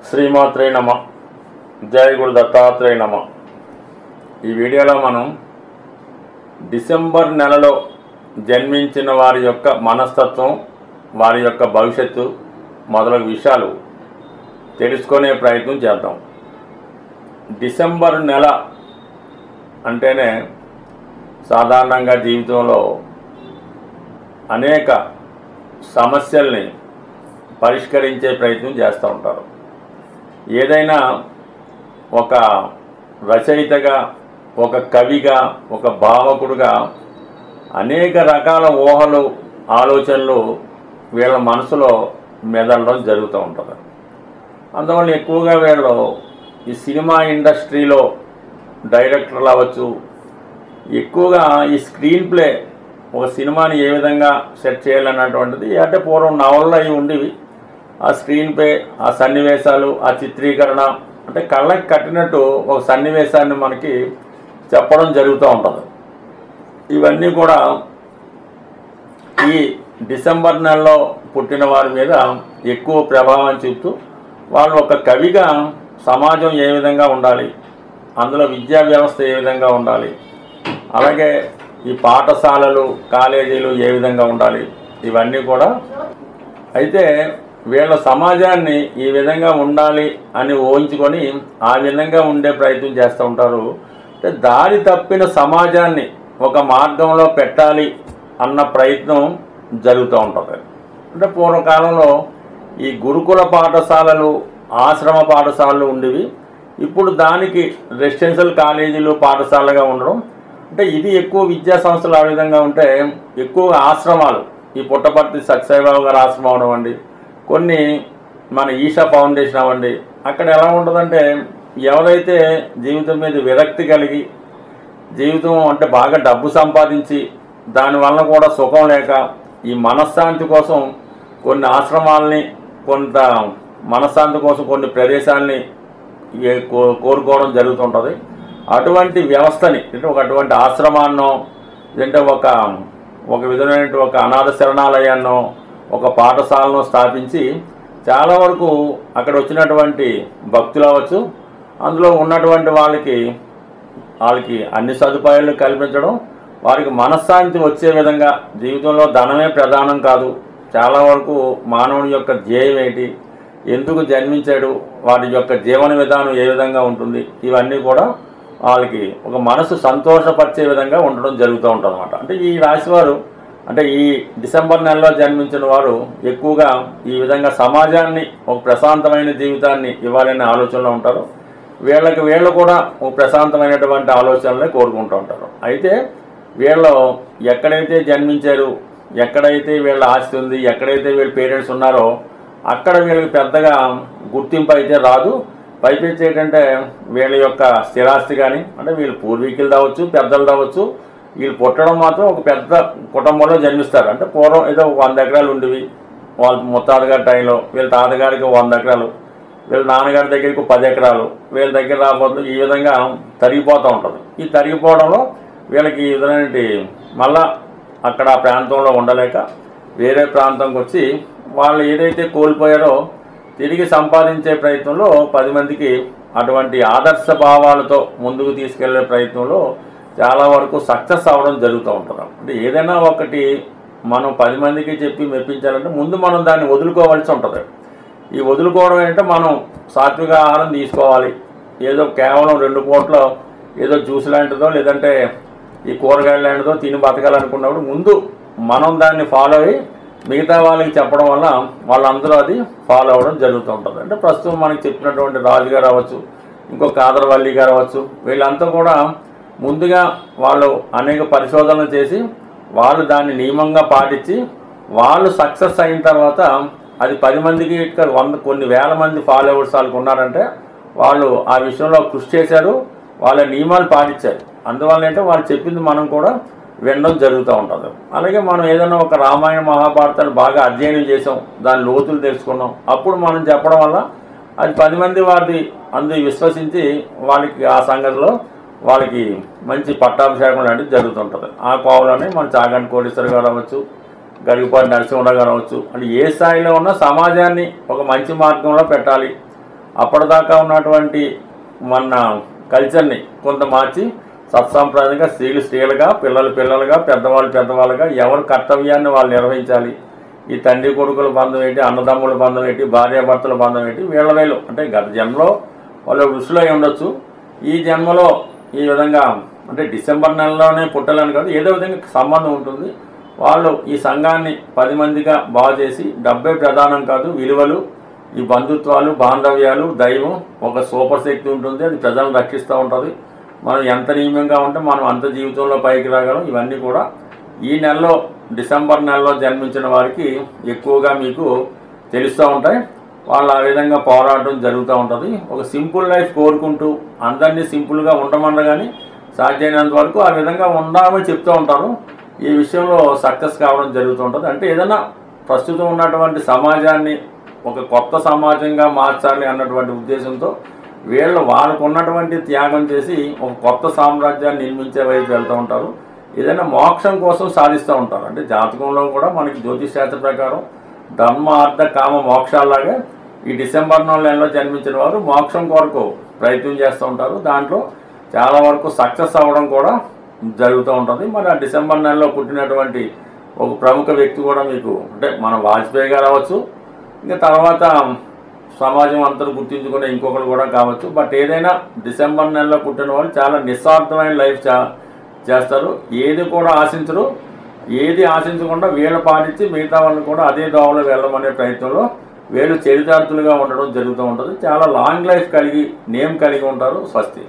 శ్రీమాత్రే నమ. జయ గురు దత్తాత్రేయ నమ. ఈ వీడియోలో మనం డిసెంబర్ నెలలో జన్మించిన వారి యొక్క మనస్తత్వం, వారి యొక్క భవిష్యత్తు మొదలగు విషయాలు తెలుసుకునే ప్రయత్నం చేద్దాం. డిసెంబర్ నెల అంటేనే సాధారణంగా జీవితంలో అనేక సమస్యల్ని పరిష్కరించే ప్రయత్నం చేస్తూ ఉంటారు. ఏదైనా ఒక రచయితగా, ఒక కవిగా, ఒక భావకుడుగా అనేక రకాల ఊహలు, ఆలోచనలు వీళ్ళ మనసులో మెదలడం జరుగుతూ ఉంటుంది. అందువల్ల ఎక్కువగా వీళ్ళు ఈ సినిమా ఇండస్ట్రీలో డైరెక్టర్లు అవ్వచ్చు, ఎక్కువగా ఈ స్క్రీన్ ప్లే ఒక సినిమాని ఏ విధంగా సెట్ చేయాలన్నటువంటిది, అంటే పూర్వం నవళ్ళు అవి ఉండేవి. ఆ స్క్రీన్ ప్లే, ఆ సన్నివేశాలు, ఆ చిత్రీకరణ అంటే కళ్ళకి కట్టినట్టు ఒక సన్నివేశాన్ని మనకి చెప్పడం జరుగుతూ ఉంటుంది. ఇవన్నీ కూడా ఈ డిసెంబర్ నెలలో పుట్టిన వారి మీద ఎక్కువ ప్రభావం చూపుతూ, వాళ్ళు ఒక కవిగా సమాజం ఏ విధంగా ఉండాలి, అందులో విద్యా వ్యవస్థ ఏ విధంగా ఉండాలి, అలాగే ఈ పాఠశాలలు, కాలేజీలు ఏ విధంగా ఉండాలి, ఇవన్నీ కూడా. అయితే వీళ్ళ సమాజాన్ని ఈ విధంగా ఉండాలి అని ఊహించుకొని ఆ విధంగా ఉండే ప్రయత్నం చేస్తూ ఉంటారు. అంటే దారి తప్పిన సమాజాన్ని ఒక మార్గంలో పెట్టాలి అన్న ప్రయత్నం జరుగుతూ ఉంటుంది. అంటే పూర్వకాలంలో ఈ గురుకుల పాఠశాలలు, ఆశ్రమ పాఠశాలలు ఉండేవి. ఇప్పుడు దానికి రెసిడెన్షియల్ కాలేజీలు, పాఠశాలగా ఉండడం. అంటే ఇది ఎక్కువ విద్యా సంస్థలు ఆ విధంగా ఉంటే, ఎక్కువ ఆశ్రమాలు, ఈ పుట్టపర్తి సత్యసాయిబాబు గారు ఆశ్రమం అవనివ్వండి, కొన్ని మన ఈషా ఫౌండేషన్ అవ్వండి, అక్కడ ఎలా ఉంటుందంటే ఎవరైతే జీవితం మీద విరక్తి కలిగి, జీవితం అంటే బాగా డబ్బు సంపాదించి దానివల్ల కూడా సుఖం లేక ఈ మనశ్శాంతి కోసం కొన్ని ఆశ్రమాలని, కొంత మనశ్శాంతి కోసం కొన్ని ప్రదేశాలని కోరుకోవడం జరుగుతుంటుంది. అటువంటి వ్యవస్థని, అంటే అటువంటి ఆశ్రమాన్నో, అంటే ఒక విధమైన ఒక అనాథ శరణాలయాన్నో, ఒక పాఠశాలను స్థాపించి చాలా వరకు అక్కడ వచ్చినటువంటి భక్తులు అవ్వచ్చు, అందులో ఉన్నటువంటి వాళ్ళకి అన్ని సదుపాయాలు కల్పించడం, వారికి మనశ్శాంతి వచ్చే విధంగా, జీవితంలో ధనమే ప్రధానం కాదు, చాలా వరకు మానవుని యొక్క ధ్యేయం ఏంటి, ఎందుకు జన్మించాడు, వాటి యొక్క జీవన విధానం ఏ విధంగా ఉంటుంది, ఇవన్నీ కూడా వాళ్ళకి ఒక మనసు సంతోషపరిచే విధంగా ఉండడం జరుగుతూ ఉంటుంది అన్నమాట. అంటే ఈ రాశివారు, అంటే ఈ డిసెంబర్ నెలలో జన్మించిన వారు ఎక్కువగా ఈ విధంగా సమాజాన్ని, ఒక ప్రశాంతమైన జీవితాన్ని ఇవ్వాలనే ఆలోచనలో ఉంటారు. వీళ్ళు కూడా ఒక ప్రశాంతమైనటువంటి ఆలోచనలే కోరుకుంటూ ఉంటారు. అయితే వీళ్ళు ఎక్కడైతే జన్మించారు, ఎక్కడైతే వీళ్ళ ఆస్తి ఉంది, ఎక్కడైతే వీళ్ళ పేరెంట్స్ ఉన్నారో అక్కడ వీళ్ళకి పెద్దగా గుర్తింపు అయితే రాదు. పైపెచ్చి ఏంటంటే వీళ్ళ యొక్క స్థిరాస్తి కానీ, అంటే వీళ్ళు పూర్వీకులు రావచ్చు, పెద్దలు రావచ్చు, వీళ్ళు పుట్టడం మాత్రం ఒక పెద్ద కుటుంబంలో జన్మిస్తారు. అంటే పూర్వం ఏదో 100 ఎకరాలు ఉండేవి వాళ్ళ ముత్తాతగారి టైంలో, వీళ్ళ తాతగారికి 100 ఎకరాలు, వీళ్ళ నాన్నగారి దగ్గరికి 10 ఎకరాలు, వీళ్ళ దగ్గర రాబోతు ఈ విధంగా తరిగిపోతూ ఉంటుంది. ఈ తరిగిపోవడంలో వీళ్ళకి ఈ విధమైన మళ్ళా అక్కడ ఆ ప్రాంతంలో ఉండలేక వేరే ప్రాంతంకి వచ్చి వాళ్ళు ఏదైతే కోల్పోయారో తిరిగి సంపాదించే ప్రయత్నంలో 10 మందికి అటువంటి ఆదర్శ భావాలతో ముందుకు తీసుకెళ్లే ప్రయత్నంలో చాలా వరకు సక్సెస్ అవ్వడం జరుగుతూ ఉంటుంది. అంటే ఏదైనా ఒకటి మనం 10 మందికి చెప్పి మెప్పించాలంటే ముందు మనం దాన్ని వదులుకోవాల్సి ఉంటుంది. ఈ వదులుకోవడం ఏంటంటే మనం సాత్విక ఆహారం తీసుకోవాలి, ఏదో కేవలం 2 పూటలో ఏదో జ్యూస్ లాంటిదో లేదంటే ఈ కూరగాయలు లాంటిదో తిని బతకాలనుకున్నప్పుడు ముందు మనం దాన్ని ఫాలో అయ్యి మిగతా వాళ్ళకి చెప్పడం వల్ల వాళ్ళందరూ అది ఫాలో అవ్వడం జరుగుతూ ఉంటుంది. అంటే ప్రస్తుతం మనకి చెప్పినటువంటి రాజు గారు అవ్వచ్చు, ఇంకో కాదరవల్లి గారు అవ్వచ్చు, వీళ్ళంతా కూడా ముందుగా వాళ్ళు అనేక పరిశోధనలు చేసి వాళ్ళు దాన్ని నియమంగా పాటించి వాళ్ళు సక్సెస్ అయిన తర్వాత అది 10 మందికి 100 కొన్ని వేల మంది ఫాలోవర్స్ వాళ్ళకి ఉన్నారంటే వాళ్ళు ఆ విషయంలో కృషి చేశారు, వాళ్ళ నియమాలు పాటించారు. అందువల్ల అంటే వాళ్ళు చెప్పింది మనం కూడా వినడం జరుగుతూ ఉంటుంది. అలాగే మనం ఏదైనా ఒక రామాయణ మహాభారతాన్ని బాగా అధ్యయనం చేసాం, దాని లోతులు తెలుసుకున్నాం, అప్పుడు మనం చెప్పడం వల్ల అది 10 మంది వారిది అందు విశ్వసించి వాళ్ళకి ఆ సంగతిలో వాళ్ళకి మంచి పట్టాభిషేకం లాంటిది జరుగుతుంటుంది. ఆ కోవలోనే మన చాగంటి కోటేశ్వర గారు అవ్వచ్చు, గరికపాటి నరసింహరావు గారు అవ్వచ్చు, అంటే ఏ స్థాయిలో ఉన్నా సమాజాన్ని ఒక మంచి మార్గంలో పెట్టాలి, అప్పటిదాకా ఉన్నటువంటి మన కల్చర్ని కొంత మార్చి సత్సాంప్రదాయంగా స్త్రీలు స్త్రీలుగా, పిల్లలు పిల్లలుగా, పెద్దవాళ్ళు పెద్దవాళ్ళుగా ఎవరు కర్తవ్యాన్ని వాళ్ళు నిర్వహించాలి. ఈ తండ్రి కొడుకుల బంధం ఏంటి, అన్నదమ్ముల బంధం ఏంటి, భార్యాభర్తల బంధం ఏంటి, వీళ్ళు అంటే గత జన్మలో వాళ్ళు ఋషులు అయి ఉండొచ్చు. ఈ జన్మలో ఈ విధంగా అంటే డిసెంబర్ నెలలోనే పుట్టాలని కాదు, ఏదో విధంగా సంబంధం ఉంటుంది. వాళ్ళు ఈ సంఘాన్ని 10 మందిగా బాగు చేసి, డబ్బే ప్రధానం కాదు, విలువలు, ఈ బంధుత్వాలు, బాంధవ్యాలు, దైవం ఒక సూపర్ శక్తి ఉంటుంది. అది ప్రజలను రక్షిస్తూ ఉంటుంది. మనం ఎంత నియమంగా ఉంటే మనం అంత జీవితంలో పైకి రాగలం. ఇవన్నీ కూడా ఈ నెలలో డిసెంబర్ నెలలో జన్మించిన వారికి ఎక్కువగా మీకు తెలుస్తూ ఉంటాయి. వాళ్ళు ఆ విధంగా పోరాటం జరుగుతూ ఉంటుంది. ఒక సింపుల్ లైఫ్ కోరుకుంటూ అందరినీ సింపుల్గా ఉండమనగానే సాధ్యమైనంత వరకు ఆ విధంగా ఉండాలని చెప్తూ ఉంటారు. ఈ విషయంలో సక్సెస్ కావడం జరుగుతూ ఉంటుంది. అంటే ఏదైనా ప్రస్తుతం ఉన్నటువంటి సమాజాన్ని ఒక కొత్త సమాజంగా మార్చాలి అన్నటువంటి ఉద్దేశంతో వాళ్ళకు ఉన్నటువంటి త్యాగం చేసి ఒక కొత్త సామ్రాజ్యాన్ని నిర్మించే వైపు వెళ్తూ ఉంటారు. ఏదైనా మోక్షం కోసం సాధిస్తూ ఉంటారు. అంటే జాతకంలో కూడా మనకి జ్యోతిష్ శాస్త్ర ప్రకారం ధర్మ అర్థ కామ మోక్షాలాగా ఈ డిసెంబర్ నెలలో జన్మించిన వారు మోక్షం కొరకు ప్రయత్నం చేస్తూ ఉంటారు. దాంట్లో చాలా వరకు సక్సెస్ అవ్వడం కూడా జరుగుతూ ఉంటుంది. మరి ఆ డిసెంబర్ నెలలో పుట్టినటువంటి ఒక ప్రముఖ వ్యక్తి కూడా మీకు అంటే మన వాజ్పేయి గారు అవ్వచ్చు, ఇంకా తర్వాత సమాజం అంతా గుర్తించుకునే ఇంకొకరు కూడా కావచ్చు. బట్ ఏదైనా డిసెంబర్ నెలలో పుట్టిన వాళ్ళు చాలా నిస్వార్థమైన లైఫ్ చేస్తారు. ఏది కూడా ఆశించరు. ఏది ఆశించకుండా వీళ్ళు పాటించి మిగతా వాళ్ళని కూడా అదే దోవలో వెళ్ళమనే ప్రయత్నంలో వీళ్ళు చరితార్థులుగా ఉండడం జరుగుతూ ఉంటుంది. చాలా లాంగ్ లైఫ్ నేమ్ కలిగి ఉంటారు. స్వస్తి.